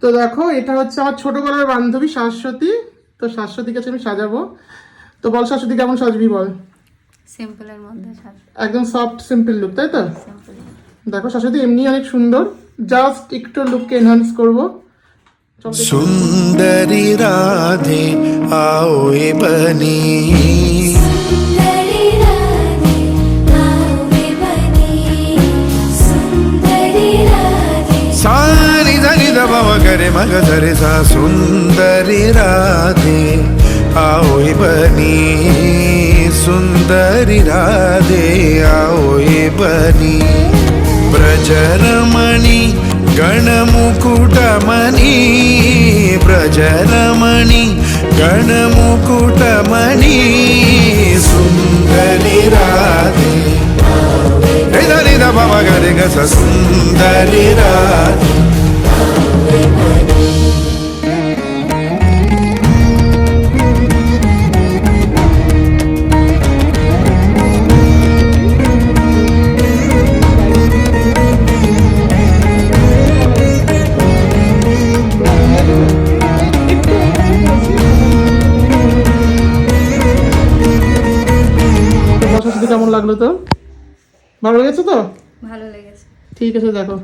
তো দেখো এটা হচ্ছে আমার ছোটবেলার বান্ধবী শাশ্বতী। তো শাশ্বতীকে কাছে আমি সাজাবো। তো বল শাশ্বতী কেমন সাজবি বল। সিম্পলের মধ্যে একদম সফট সিম্পল লুক, তাই তো? সিম্পল। দেখো শাশ্বতী এমনি অনেক সুন্দর, জাস্ট একটু লুককে এনহান্স করবো। सुंदरी राधे आओ ए बनी सुंदरी राधे आओ ए बनी सुंदरी राधे सानी धनी दबा करे मग धरे सा सुंदरी राधे आओ ए बनी सुंदरी राधे आओ ए बनी ब्रजरमणि गणमुकुटमणि ब्रजरमणि गणमुकुटमणि सुंदरी राधे धनी दबा गरे ग सुंदरी राधे শাশ্বতী কেমন লাগলো তো? ভালো লেগেছে তো? ভালো লেগেছে। ঠিক আছে দেখো